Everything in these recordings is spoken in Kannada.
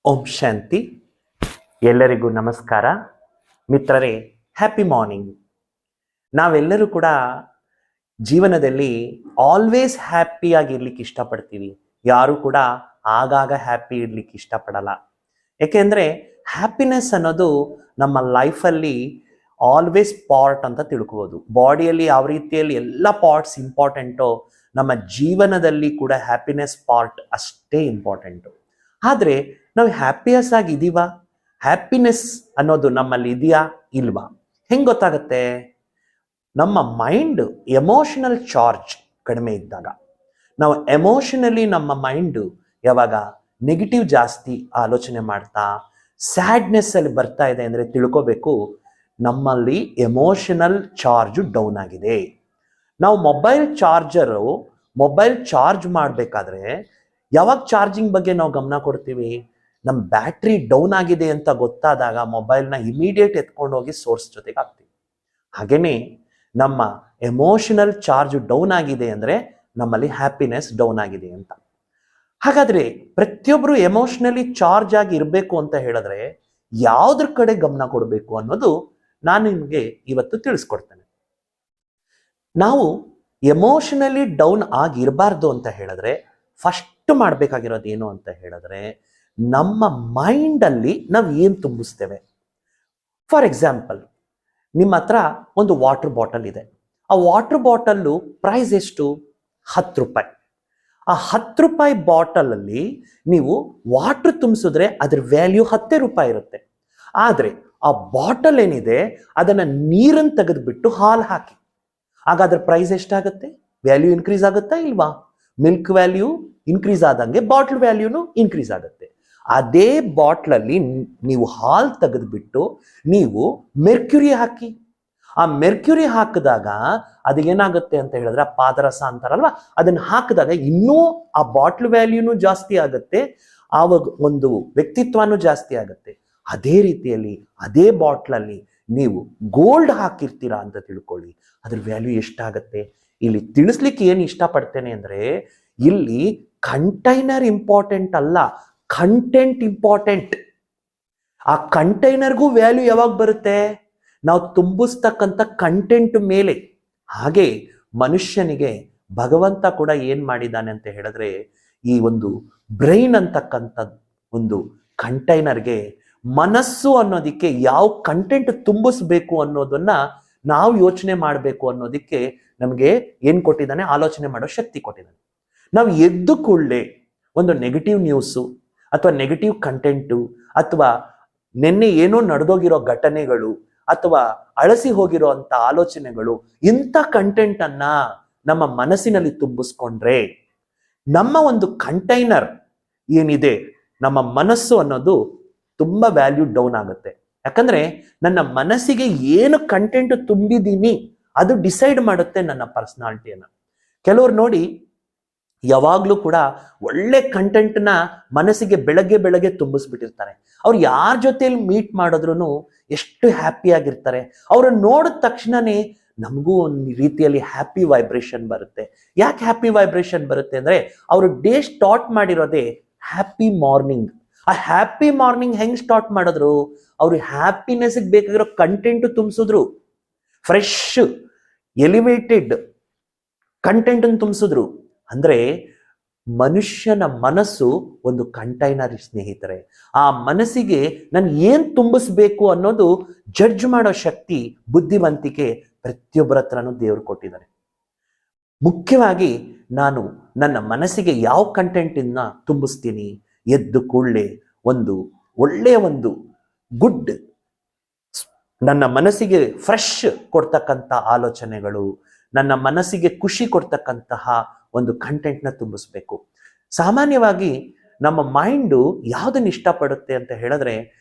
ಓಂ ಶಾಂತಿ. ಎಲ್ಲರಿಗೂ ನಮಸ್ಕಾರ. ಮಿತ್ರರೇ, ಹ್ಯಾಪಿ ಮಾರ್ನಿಂಗ್. ನಾವೆಲ್ಲರೂ ಕೂಡ ಜೀವನದಲ್ಲಿ ಆಲ್ವೇಸ್ ಹ್ಯಾಪಿಯಾಗಿರ್ಲಿಕ್ಕೆ ಇಷ್ಟಪಡ್ತೀವಿ. ಯಾರು ಕೂಡ ಆಗಾಗ ಹ್ಯಾಪಿ ಇರ್ಲಿಕ್ಕೆ ಇಷ್ಟಪಡಲ್ಲ. ಯಾಕೆಂದರೆ ಹ್ಯಾಪಿನೆಸ್ ಅನ್ನೋದು ನಮ್ಮ ಲೈಫಲ್ಲಿ ಆಲ್ವೇಸ್ ಪಾರ್ಟ್ ಅಂತ ತಿಳ್ಕೋಬೋದು. ಬಾಡಿಯಲ್ಲಿ ಯಾವ ರೀತಿಯಲ್ಲಿ ಎಲ್ಲ ಪಾರ್ಟ್ಸ್ ಇಂಪಾರ್ಟೆಂಟೋ, ನಮ್ಮ ಜೀವನದಲ್ಲಿ ಕೂಡ ಹ್ಯಾಪಿನೆಸ್ ಪಾರ್ಟ್ ಅಷ್ಟೇ ಇಂಪಾರ್ಟೆಂಟು. ಆದರೆ ನಾವು ಹ್ಯಾಪಿಯಸ್ ಆಗಿದ್ದೀವಾ? ಹ್ಯಾಪಿನೆಸ್ ಅನ್ನೋದು ನಮ್ಮಲ್ಲಿ ಇದೆಯಾ ಇಲ್ವಾ? ಹೆಂಗೆ ಗೊತ್ತಾಗುತ್ತೆ? ನಮ್ಮ ಮೈಂಡ್ ಎಮೋಷನಲ್ ಚಾರ್ಜ್ ಕಡಿಮೆ ಇದ್ದಾಗ, ನಾವು ಎಮೋಷನಲಿ ನಮ್ಮ ಮೈಂಡು ಯಾವಾಗ ನೆಗೆಟಿವ್ ಜಾಸ್ತಿ ಆಲೋಚನೆ ಮಾಡ್ತಾ ಸ್ಯಾಡ್ನೆಸ್ಸಲ್ಲಿ ಬರ್ತಾ ಇದೆ ಅಂದರೆ ತಿಳ್ಕೋಬೇಕು ನಮ್ಮಲ್ಲಿ ಎಮೋಷನಲ್ ಚಾರ್ಜು ಡೌನ್ ಆಗಿದೆ. ನಾವು ಮೊಬೈಲ್ ಚಾರ್ಜ್ ಮಾಡಬೇಕಾದ್ರೆ ಯಾವಾಗ ಚಾರ್ಜಿಂಗ್ ಬಗ್ಗೆ ನಾವು ಗಮನ ಕೊಡ್ತೀವಿ? ನಮ್ಮ ಬ್ಯಾಟ್ರಿ ಡೌನ್ ಆಗಿದೆ ಅಂತ ಗೊತ್ತಾದಾಗ ಮೊಬೈಲ್ನ ಇಮಿಡಿಯೇಟ್ ಎತ್ಕೊಂಡು ಹೋಗಿ ಸೋರ್ಸ್ ಜೊತೆಗೆ ಹಾಕ್ತೀವಿ. ಹಾಗೆಯೇ ನಮ್ಮ ಎಮೋಷನಲ್ ಚಾರ್ಜ್ ಡೌನ್ ಆಗಿದೆ ಅಂದರೆ ನಮ್ಮಲ್ಲಿ ಹ್ಯಾಪಿನೆಸ್ ಡೌನ್ ಆಗಿದೆ ಅಂತ. ಹಾಗಾದರೆ ಪ್ರತಿಯೊಬ್ಬರು ಎಮೋಷನಲಿ ಚಾರ್ಜ್ ಆಗಿ ಇರಬೇಕು ಅಂತ ಹೇಳಿದ್ರೆ ಯಾವುದ್ರ ಕಡೆ ಗಮನ ಕೊಡಬೇಕು ಅನ್ನೋದು ನಾನು ನಿಮಗೆ ಇವತ್ತು ತಿಳಿಸ್ಕೊಡ್ತೇನೆ. ನಾವು ಎಮೋಷನಲಿ ಡೌನ್ ಆಗಿರಬಾರ್ದು ಅಂತ ಹೇಳಿದ್ರೆ ಫಸ್ಟ್ ಮಾಡಬೇಕಾಗಿರೋದು ಏನು ಅಂತ ಹೇಳಿದ್ರೆ, ನಮ್ಮ ಮೈಂಡಲ್ಲಿ ನಾವು ಏನು ತುಂಬಿಸ್ತೇವೆ. ಫಾರ್ ಎಕ್ಸಾಂಪಲ್, ನಿಮ್ಮ ಹತ್ರ ಒಂದು ವಾಟರ್ ಬಾಟಲ್ ಇದೆ. ಆ ವಾಟರ್ ಬಾಟಲ್ಲು ಪ್ರೈಸ್ ಎಷ್ಟು? 10 ರೂಪಾಯಿ. ಆ 10 ರೂಪಾಯಿ ಬಾಟಲಲ್ಲಿ ನೀವು ವಾಟರ್ ತುಂಬಿಸಿದ್ರೆ ಅದ್ರ ವ್ಯಾಲ್ಯೂ 10 ರೂಪಾಯಿ ಇರುತ್ತೆ. ಆದರೆ ಆ ಬಾಟಲ್ ಏನಿದೆ ಅದನ್ನು ನೀರನ್ನು ತೆಗೆದುಬಿಟ್ಟು ಹಾಲು ಹಾಕಿ, ಆಗ ಅದ್ರ ಪ್ರೈಸ್ ಎಷ್ಟಾಗುತ್ತೆ? ವ್ಯಾಲ್ಯೂ ಇನ್ಕ್ರೀಸ್ ಆಗುತ್ತಾ ಇಲ್ವಾ? ಮಿಲ್ಕ್ ವ್ಯಾಲ್ಯೂ ಇನ್ಕ್ರೀಸ್ ಆದಂಗೆ ಬಾಟ್ಲ್ ವ್ಯಾಲ್ಯೂನು ಇನ್ಕ್ರೀಸ್ ಆಗುತ್ತೆ. ಅದೇ ಬಾಟ್ಲಲ್ಲಿ ನೀವು ಹಾಲು ತೆಗೆದುಬಿಟ್ಟು ನೀವು ಮೆರ್ಕ್ಯುರಿ ಹಾಕಿ, ಆ ಮೆರ್ಕ್ಯುರಿ ಹಾಕಿದಾಗ ಅದು ಏನಾಗುತ್ತೆ ಅಂತ ಹೇಳಿದ್ರೆ ಪಾದರಸ ಅಂತಾರಲ್ವ, ಅದನ್ನು ಹಾಕಿದಾಗ ಇನ್ನೂ ಆ ಬಾಟ್ಲ್ ವ್ಯಾಲ್ಯೂನು ಜಾಸ್ತಿ ಆಗುತ್ತೆ, ಆವಾಗ ಒಂದು ವ್ಯಕ್ತಿತ್ವನೂ ಜಾಸ್ತಿ ಆಗುತ್ತೆ. ಅದೇ ರೀತಿಯಲ್ಲಿ ಅದೇ ಬಾಟ್ಲಲ್ಲಿ ನೀವು ಗೋಲ್ಡ್ ಹಾಕಿರ್ತೀರಾ ಅಂತ ತಿಳ್ಕೊಳ್ಳಿ, ಅದ್ರ ವ್ಯಾಲ್ಯೂ ಎಷ್ಟಾಗತ್ತೆ? ಇಲ್ಲಿ ತಿಳಿಸ್ಲಿಕ್ಕೆ ಏನು ಇಷ್ಟಪಡ್ತೇನೆ ಅಂದರೆ, ಇಲ್ಲಿ ಕಂಟೈನರ್ ಇಂಪಾರ್ಟೆಂಟ್ ಅಲ್ಲ, ಕಂಟೆಂಟ್ ಇಂಪಾರ್ಟೆಂಟ್. ಆ ಕಂಟೈನರ್ಗೂ ವ್ಯಾಲ್ಯೂ ಯಾವಾಗ ಬರುತ್ತೆ? ನಾವು ತುಂಬಿಸ್ತಕ್ಕಂಥ ಕಂಟೆಂಟ್ ಮೇಲೆ. ಹಾಗೆ ಮನುಷ್ಯನಿಗೆ ಭಗವಂತ ಕೂಡ ಏನು ಮಾಡಿದ್ದಾನೆ ಅಂತ ಹೇಳಿದ್ರೆ, ಈ ಒಂದು ಬ್ರೈನ್ ಅಂತಕ್ಕಂಥ ಒಂದು ಕಂಟೈನರ್ಗೆ ಮನಸ್ಸು ಅನ್ನೋದಕ್ಕೆ ಯಾವ ಕಂಟೆಂಟ್ ತುಂಬಿಸ್ಬೇಕು ಅನ್ನೋದನ್ನ ನಾವು ಯೋಚನೆ ಮಾಡಬೇಕು ಅನ್ನೋದಕ್ಕೆ ನಮಗೆ ಏನು ಕೊಟ್ಟಿದ್ದಾನೆ? ಆಲೋಚನೆ ಮಾಡೋ ಶಕ್ತಿ ಕೊಟ್ಟಿದ್ದಾನೆ. ನಾವು ಎದ್ದು ಕೂಡಲೇ ಒಂದು ನೆಗೆಟಿವ್ ನ್ಯೂಸು ಅಥವಾ ನೆಗೆಟಿವ್ ಕಂಟೆಂಟು ಅಥವಾ ನಿನ್ನೆ ಏನೋ ನಡೆದೋಗಿರೋ ಘಟನೆಗಳು ಅಥವಾ ಅಳಸಿ ಹೋಗಿರೋ ಅಂಥ ಆಲೋಚನೆಗಳು, ಇಂಥ ಕಂಟೆಂಟನ್ನು ನಮ್ಮ ಮನಸ್ಸಿನಲ್ಲಿ ತುಂಬಿಸ್ಕೊಂಡ್ರೆ ನಮ್ಮ ಒಂದು ಕಂಟೈನರ್ ಏನಿದೆ, ನಮ್ಮ ಮನಸ್ಸು ಅನ್ನೋದು ತುಂಬ ವ್ಯಾಲ್ಯೂ ಡೌನ್ ಆಗುತ್ತೆ. ಯಾಕಂದರೆ ನನ್ನ ಮನಸ್ಸಿಗೆ ಏನು ಕಂಟೆಂಟ್ ತುಂಬಿದ್ದೀನಿ ಅದು ಡಿಸೈಡ್ ಮಾಡುತ್ತೆ ನನ್ನ ಪರ್ಸನಾಲಿಟಿಯನ್ನು. ಕೆಲವ್ರು ನೋಡಿ ಯಾವಾಗಲೂ ಕೂಡ ಒಳ್ಳೆ ಕಂಟೆಂಟ್ನ ಮನಸ್ಸಿಗೆ ಬೆಳಗ್ಗೆ ತುಂಬಿಸ್ಬಿಟ್ಟಿರ್ತಾರೆ. ಅವ್ರು ಯಾರ ಜೊತೆಯಲ್ಲಿ ಮೀಟ್ ಮಾಡಿದ್ರು ಎಷ್ಟು ಹ್ಯಾಪಿಯಾಗಿರ್ತಾರೆ. ಅವ್ರನ್ನ ನೋಡಿದ ತಕ್ಷಣನೇ ನಮಗೂ ಒಂದು ರೀತಿಯಲ್ಲಿ ಹ್ಯಾಪಿ ವೈಬ್ರೇಷನ್ ಬರುತ್ತೆ. ಯಾಕೆ ಹ್ಯಾಪಿ ವೈಬ್ರೇಷನ್ ಬರುತ್ತೆ ಅಂದರೆ, ಅವರು ಡೇ ಸ್ಟಾರ್ಟ್ ಮಾಡಿರೋದೇ ಹ್ಯಾಪಿ ಮಾರ್ನಿಂಗ್. ಆ ಹ್ಯಾಪಿ ಮಾರ್ನಿಂಗ್ ಹೆಂಗೆ ಸ್ಟಾರ್ಟ್ ಮಾಡಿದ್ರು? ಅವರು ಹ್ಯಾಪಿನೆಸ್ಗೆ ಬೇಕಾಗಿರೋ ಕಂಟೆಂಟ್ ತುಂಬಿಸಿದ್ರು, ಫ್ರೆಶ್ ಎಲಿವೇಟೆಡ್ ಕಂಟೆಂಟನ್ನು ತುಂಬಿಸಿದ್ರು. ಅಂದರೆ ಮನುಷ್ಯನ ಮನಸ್ಸು ಒಂದು ಕಂಟೈನರ್ ಸ್ನೇಹಿತರೆ. ಆ ಮನಸ್ಸಿಗೆ ನಾನು ಏನು ತುಂಬಿಸ್ಬೇಕು ಅನ್ನೋದು ಜಡ್ಜ್ ಮಾಡೋ ಶಕ್ತಿ, ಬುದ್ಧಿವಂತಿಕೆ ಪ್ರತಿಯೊಬ್ಬರ ಹತ್ರನೂ ದೇವರು ಕೊಟ್ಟಿದ್ದಾರೆ. ಮುಖ್ಯವಾಗಿ ನಾನು ನನ್ನ ಮನಸ್ಸಿಗೆ ಯಾವ ಕಂಟೆಂಟನ್ನು ತುಂಬಿಸ್ತೀನಿ? ಎದ್ದು ಕೂಡಲೇ ಒಂದು ಒಳ್ಳೆಯ ಒಂದು ಗುಡ್, ನನ್ನ ಮನಸ್ಸಿಗೆ ಫ್ರೆಶ್ ಕೊಡ್ತಕ್ಕಂಥ ಆಲೋಚನೆಗಳು, ನನ್ನ ಮನಸ್ಸಿಗೆ ಖುಷಿ ಕೊಡ್ತಕ್ಕಂತಹ ಒಂದು ಕಂಟೆಂಟ್ನ ತುಂಬಿಸ್ಬೇಕು. ಸಾಮಾನ್ಯವಾಗಿ ನಮ್ಮ ಮೈಂಡು ಯಾವುದನ್ನು ಇಷ್ಟಪಡುತ್ತೆ ಅಂತ ಹೇಳಿದ್ರೆ,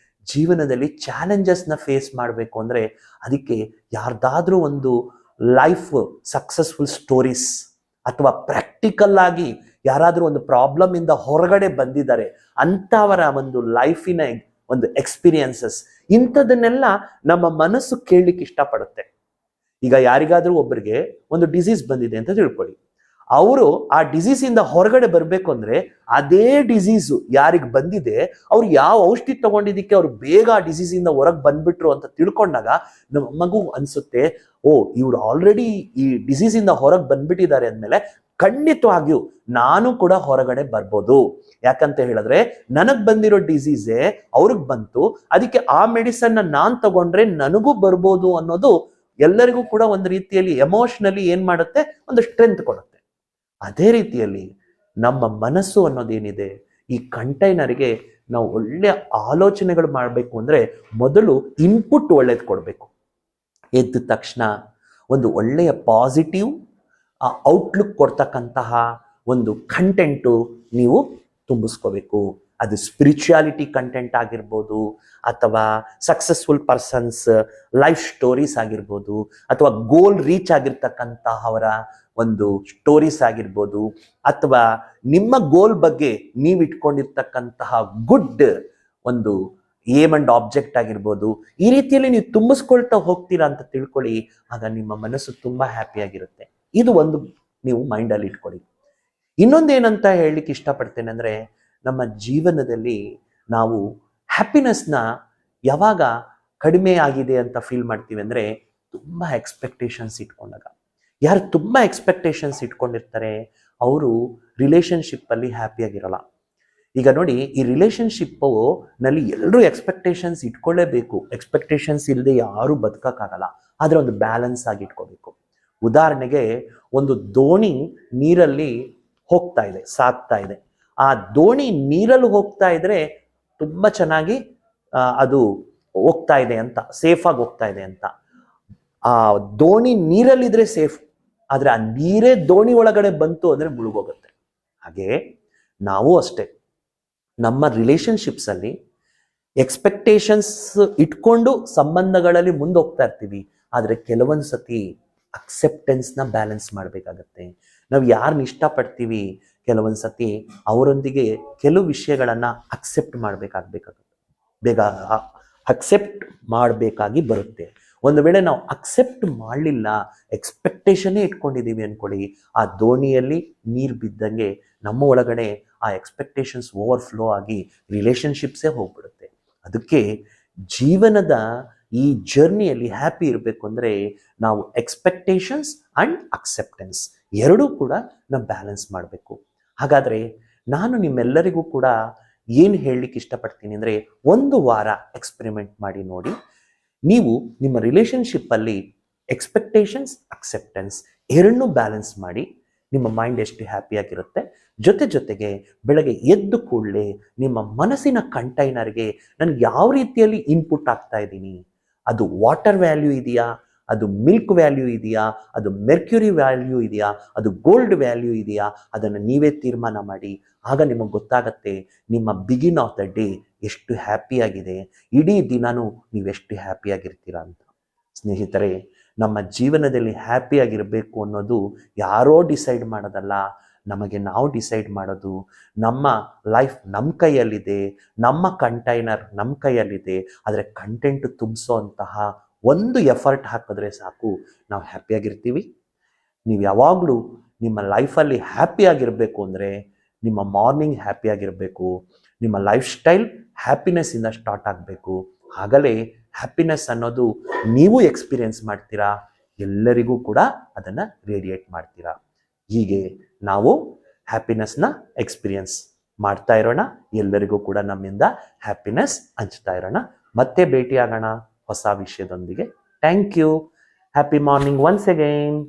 ಜೀವನದಲ್ಲಿ ಚಾಲೆಂಜಸ್ನ ಫೇಸ್ ಮಾಡಬೇಕು ಅಂದರೆ ಅದಕ್ಕೆ ಯಾರ್ದಾದ್ರೂ ಒಂದು ಲೈಫ್ ಸಕ್ಸಸ್ಫುಲ್ ಸ್ಟೋರೀಸ್ ಅಥವಾ ಪ್ರಾಕ್ಟಿಕಲ್ ಆಗಿ ಯಾರಾದರೂ ಒಂದು ಪ್ರಾಬ್ಲಮ್ ಇಂದ ಹೊರಗಡೆ ಬಂದಿದ್ದಾರೆ ಅಂಥವರ ಒಂದು ಲೈಫಿನ ಒಂದು ಎಕ್ಸ್ಪೀರಿಯನ್ಸಸ್, ಇಂಥದನ್ನೆಲ್ಲ ನಮ್ಮ ಮನಸ್ಸು ಕೇಳಲಿಕ್ಕೆ ಇಷ್ಟಪಡುತ್ತೆ. ಈಗ ಯಾರಿಗಾದ್ರೂ ಒಬ್ಬರಿಗೆ ಒಂದು ಡಿಸೀಸ್ ಬಂದಿದೆ ಅಂತ ತಿಳ್ಕೊಳ್ಳಿ, ಅವರು ಆ ಡಿಸೀಸ್ ಇಂದ ಹೊರಗಡೆ ಬರ್ಬೇಕು ಅಂದ್ರೆ ಅದೇ ಡಿಸೀಸು ಯಾರಿಗೆ ಬಂದಿದೆ ಅವ್ರು ಯಾವ ಔಷಧಿ ತಗೊಂಡಿದ್ದಕ್ಕೆ ಅವ್ರು ಬೇಗ ಆ ಡಿಸೀಸ್ ಇಂದ ಹೊರಗೆ ಬಂದ್ಬಿಟ್ರು ಅಂತ ತಿಳ್ಕೊಂಡಾಗ ನಮಗೂ ಅನ್ಸುತ್ತೆ, ಓ ಇವ್ರು ಆಲ್ರೆಡಿ ಈ ಡಿಸೀಸ್ ಇಂದ ಹೊರಗೆ ಬಂದ್ಬಿಟ್ಟಿದ್ದಾರೆ ಅಂದ್ಮೇಲೆ ಖಂಡಿತವಾಗಿಯೂ ನಾನು ಕೂಡ ಹೊರಗಡೆ ಬರ್ಬೋದು. ಯಾಕಂತ ಹೇಳಿದ್ರೆ ನನಗ್ ಬಂದಿರೋ ಡಿಸೀಸೇ ಅವ್ರಿಗೆ ಬಂತು, ಅದಕ್ಕೆ ಆ ಮೆಡಿಸನ್ ನಾನ್ ತಗೊಂಡ್ರೆ ನನಗೂ ಬರ್ಬೋದು ಅನ್ನೋದು ಎಲ್ಲರಿಗೂ ಕೂಡ ಒಂದು ರೀತಿಯಲ್ಲಿ ಎಮೋಷನಲಿ ಏನ್ ಮಾಡುತ್ತೆ, ಒಂದು ಸ್ಟ್ರೆಂತ್ ಕೊಡುತ್ತೆ. ಅದೇ ರೀತಿಯಲ್ಲಿ ನಮ್ಮ ಮನಸ್ಸು ಅನ್ನೋದೇನಿದೆ, ಈ ಕಂಟೈನರ್ಗೆ ನಾವು ಒಳ್ಳೆ ಆಲೋಚನೆಗಳು ಮಾಡಬೇಕು ಅಂದ್ರೆ ಮೊದಲು ಇನ್ಪುಟ್ ಒಳ್ಳೇದು ಕೊಡಬೇಕು. ಎದ್ದ ತಕ್ಷಣ ಒಂದು ಒಳ್ಳೆಯ ಪಾಸಿಟಿವ್ ಔಟ್ಲುಕ್ ಕೊಡ್ತಕ್ಕಂತಹ ಒಂದು ಕಂಟೆಂಟು ನೀವು ತುಂಬಿಸ್ಕೋಬೇಕು. ಅದು ಸ್ಪಿರಿಚುಯಾಲಿಟಿ ಕಂಟೆಂಟ್ ಆಗಿರ್ಬೋದು, ಅಥವಾ ಸಕ್ಸಸ್ಫುಲ್ ಪರ್ಸನ್ಸ್ ಲೈಫ್ ಸ್ಟೋರೀಸ್ ಆಗಿರ್ಬೋದು, ಅಥವಾ ಗೋಲ್ ರೀಚ್ ಆಗಿರ್ತಕ್ಕಂತಹ ಅವರ ಒಂದು ಸ್ಟೋರೀಸ್ ಆಗಿರ್ಬೋದು, ಅಥವಾ ನಿಮ್ಮ ಗೋಲ್ ಬಗ್ಗೆ ನೀವು ಇಟ್ಕೊಂಡಿರ್ತಕ್ಕಂತಹ ಗುಡ್ ಒಂದು ಏಮ್ ಅಂಡ್ ಆಬ್ಜೆಕ್ಟ್ ಆಗಿರ್ಬೋದು. ಈ ರೀತಿಯಲ್ಲಿ ನೀವು ತುಂಬಿಸ್ಕೊಳ್ತಾ ಹೋಗ್ತೀರಾ ಅಂತ ತಿಳ್ಕೊಳ್ಳಿ. ಆಗ ನಿಮ್ಮ ಮನಸ್ಸು ತುಂಬಾ ಹ್ಯಾಪಿ ಆಗಿರುತ್ತೆ. ಇದು ಒಂದು ನೀವು ಮೈಂಡಲ್ಲಿ ಇಟ್ಕೊಳ್ಳಿ. ಇನ್ನೊಂದೇನಂತ ಹೇಳಲಿಕ್ಕೆ ಇಷ್ಟಪಡ್ತೇನೆ ಅಂದ್ರೆ, ನಮ್ಮ ಜೀವನದಲ್ಲಿ ನಾವು ಹ್ಯಾಪಿನೆಸ್ನ ಯಾವಾಗ ಕಡಿಮೆ ಆಗಿದೆ ಅಂತ ಫೀಲ್ ಮಾಡ್ತೀವಿ ಅಂದ್ರೆ, ತುಂಬಾ ಎಕ್ಸ್ಪೆಕ್ಟೇಷನ್ಸ್ ಇಟ್ಕೊಂಡಾಗ. ಯಾರು ತುಂಬಾ ಎಕ್ಸ್ಪೆಕ್ಟೇಷನ್ಸ್ ಇಟ್ಕೊಂಡಿರ್ತಾರೆ ಅವರು ರಿಲೇಶನ್ಶಿಪ್ ಅಲ್ಲಿ ಹ್ಯಾಪಿಯಾಗಿರಲ್ಲ. ಈಗ ನೋಡಿ, ಈ ರಿಲೇಶನ್ಶಿಪ್ ನಲ್ಲಿ ಎಲ್ಲರೂ ಎಕ್ಸ್ಪೆಕ್ಟೇಷನ್ಸ್ ಇಟ್ಕೊಳ್ಳೇಬೇಕು. ಎಕ್ಸ್ಪೆಕ್ಟೇಷನ್ಸ್ ಇಲ್ಲದೆ ಯಾರು ಬದುಕಕ್ಕಾಗಲ್ಲ. ಆದ್ರೆ ಒಂದು ಬ್ಯಾಲೆನ್ಸ್ ಆಗಿ ಇಟ್ಕೋಬೇಕು. ಉದಾಹರಣೆಗೆ, ಒಂದು ದೋಣಿ ನೀರಲ್ಲಿ ಹೋಗ್ತಾ ಇದೆ, ಸಾಗ್ತಾ ಇದೆ. ಆ ದೋಣಿ ನೀರಲ್ಲಿ ಹೋಗ್ತಾ ಇದ್ರೆ ತುಂಬಾ ಚೆನ್ನಾಗಿ ಅದು ಹೋಗ್ತಾ ಇದೆ ಅಂತ, ಸೇಫ್ ಆಗಿ ಹೋಗ್ತಾ ಇದೆ ಅಂತ. ಆ ದೋಣಿ ನೀರಲ್ಲಿದ್ರೆ ಸೇಫ್, ಆದ್ರೆ ಆ ನೀರೇ ದೋಣಿ ಒಳಗಡೆ ಬಂತು ಅಂದ್ರೆ ಮುಳುಗೋಗುತ್ತೆ. ಹಾಗೆ ನಾವು ಅಷ್ಟೇ, ನಮ್ಮ ರಿಲೇಶನ್ಶಿಪ್ಸ್ ಅಲ್ಲಿ ಎಕ್ಸ್ಪೆಕ್ಟೇಷನ್ಸ್ ಇಟ್ಕೊಂಡು ಸಂಬಂಧಗಳಲ್ಲಿ ಮುಂದೋಗ್ತಾ ಇರ್ತೀವಿ. ಆದ್ರೆ ಕೆಲವೊಂದು ಸತಿ ಅಕ್ಸೆಪ್ಟೆನ್ಸ್ನ ಬ್ಯಾಲೆನ್ಸ್ ಮಾಡಬೇಕಾಗತ್ತೆ. ನಾವು ಯಾರನ್ನ ಇಷ್ಟಪಡ್ತೀವಿ, ಕೆಲವೊಂದು ಸತಿ ಅವರೊಂದಿಗೆ ಕೆಲವು ವಿಷಯಗಳನ್ನ ಅಕ್ಸೆಪ್ಟ್ ಬೇಗ ಅಕ್ಸೆಪ್ಟ್ ಮಾಡಬೇಕಾಗಿ ಬರುತ್ತೆ. ಒಂದು ವೇಳೆ ನಾವು ಅಕ್ಸೆಪ್ಟ್ ಮಾಡಲಿಲ್ಲ, ಎಕ್ಸ್ಪೆಕ್ಟೇಷನ್ನೇ ಇಟ್ಕೊಂಡಿದ್ದೀವಿ ಅನ್ಕೊಳ್ಳಿ, ಆ ದೋಣಿಯಲ್ಲಿ ನೀರು ಬಿದ್ದಂಗೆ ನಮ್ಮ ಒಳಗಡೆ ಆ ಎಕ್ಸ್ಪೆಕ್ಟೇಷನ್ಸ್ ಓವರ್ಫ್ಲೋ ಆಗಿ ರಿಲೇಶನ್ಶಿಪ್ಸೇ ಹೋಗ್ಬಿಡುತ್ತೆ. ಅದಕ್ಕೆ ಜೀವನದ ಈ ಜರ್ನಿಯಲ್ಲಿ ಹ್ಯಾಪಿ ಇರಬೇಕು ಅಂದ್ರೆ ನಾವು ಎಕ್ಸ್ಪೆಕ್ಟೇಷನ್ಸ್ ಅಂಡ್ ಅಕ್ಸೆಪ್ಟೆನ್ಸ್ ಎರಡೂ ಕೂಡ ನಾವು ಬ್ಯಾಲೆನ್ಸ್ ಮಾಡಬೇಕು. ಹಾಗಾದ್ರೆ ನಾನು ನಿಮ್ಮೆಲ್ಲರಿಗೂ ಕೂಡ ಏನು ಹೇಳಲಿಕ್ಕೆ ಇಷ್ಟಪಡ್ತೀನಿ ಅಂದ್ರೆ, ಒಂದು ವಾರ ಎಕ್ಸ್ಪೆರಿಮೆಂಟ್ ಮಾಡಿ ನೋಡಿ. ನೀವು ನಿಮ್ಮ ರಿಲೇಶನ್ಶಿಪ್ ಅಲ್ಲಿ ಎಕ್ಸ್ಪೆಕ್ಟೇಷನ್ಸ್, ಅಕ್ಸೆಪ್ಟೆನ್ಸ್ ಎರಡನ್ನೂ ಬ್ಯಾಲೆನ್ಸ್ ಮಾಡಿ. ನಿಮ್ಮ ಮೈಂಡ್ ಎಷ್ಟು ಹ್ಯಾಪಿಯಾಗಿರುತ್ತೆ. ಜೊತೆಗೆ ಬೆಳಗ್ಗೆ ಎದ್ದು ಕೂಡಲೇ ನಿಮ್ಮ ಮನಸ್ಸಿನ ಕಂಟೈನರ್ಗೆ ನಾನು ಯಾವ ರೀತಿಯಲ್ಲಿ ಇನ್ಪುಟ್ ಆಗ್ತಾ ಇದ್ದೀನಿ, ಅದು ವಾಟರ್ ವ್ಯಾಲ್ಯೂ ಇದೆಯಾ, ಅದು ಮಿಲ್ಕ್ ವ್ಯಾಲ್ಯೂ ಇದೆಯಾ, ಅದು ಮೆರ್ಕ್ಯುರಿ ವ್ಯಾಲ್ಯೂ ಇದೆಯಾ, ಅದು ಗೋಲ್ಡ್ ವ್ಯಾಲ್ಯೂ ಇದೆಯಾ, ಅದನ್ನು ನೀವೇ ತೀರ್ಮಾನ ಮಾಡಿ. ಆಗ ನಿಮಗೆ ಗೊತ್ತಾಗತ್ತೆ ನಿಮ್ಮ ಬಿಗಿನ್ ಆಫ್ ದ ಡೇ ಎಷ್ಟು ಹ್ಯಾಪಿಯಾಗಿದೆ, ಇಡೀ ದಿನಾನು ನೀವೆಷ್ಟು ಹ್ಯಾಪಿಯಾಗಿರ್ತೀರಾ ಅಂತ. ಸ್ನೇಹಿತರೆ, ನಮ್ಮ ಜೀವನದಲ್ಲಿ ಹ್ಯಾಪಿಯಾಗಿರಬೇಕು ಅನ್ನೋದು ಯಾರೋ ಡಿಸೈಡ್ ಮಾಡೋದಲ್ಲ, ನಮಗೆ ನಾವು ಡಿಸೈಡ್ ಮಾಡೋದು. ನಮ್ಮ ಲೈಫ್ ನಮ್ಮ ಕೈಯಲ್ಲಿದೆ, ನಮ್ಮ ಕಂಟೈನರ್ ನಮ್ಮ ಕೈಯಲ್ಲಿದೆ. ಆದರೆ ಕಂಟೆಂಟ್ ತುಂಬಿಸೋ ಅಂತಹ ಒಂದು ಎಫರ್ಟ್ ಹಾಕಿದ್ರೆ ಸಾಕು, ನಾವು ಹ್ಯಾಪಿಯಾಗಿರ್ತೀವಿ. ನೀವು ಯಾವಾಗಲೂ ನಿಮ್ಮ ಲೈಫಲ್ಲಿ ಹ್ಯಾಪಿಯಾಗಿರಬೇಕು ಅಂದರೆ ನಿಮ್ಮ ಮಾರ್ನಿಂಗ್ ಹ್ಯಾಪಿಯಾಗಿರಬೇಕು, ನಿಮ್ಮ ಲೈಫ್ ಸ್ಟೈಲ್ ಹ್ಯಾಪಿನೆಸ್ಸಿಂದ ಸ್ಟಾರ್ಟ್ ಆಗಬೇಕು. ಆಗಲೇ ಹ್ಯಾಪಿನೆಸ್ ಅನ್ನೋದು ನೀವು ಎಕ್ಸ್ಪೀರಿಯನ್ಸ್ ಮಾಡ್ತೀರಾ, ಎಲ್ಲರಿಗೂ ಕೂಡ ಅದನ್ನು ರೇಡಿಯೇಟ್ ಮಾಡ್ತೀರಾ. ಹೀಗೆ ನಾವು ಹ್ಯಾಪಿನೆಸ್ನ ಎಕ್ಸ್ಪೀರಿಯನ್ಸ್ ಮಾಡ್ತಾ ಇರೋಣ. ಎಲ್ಲರಿಗೂ ಕೂಡ ನಮ್ಮಿಂದ ಹ್ಯಾಪಿನೆಸ್ ಹಂಚ್ತಾ ಇರೋಣ. ಮತ್ತೆ ಭೇಟಿಯಾಗೋಣ ಹೊಸ ವಿಷಯದೊಂದಿಗೆ. Thank you. Happy morning once again.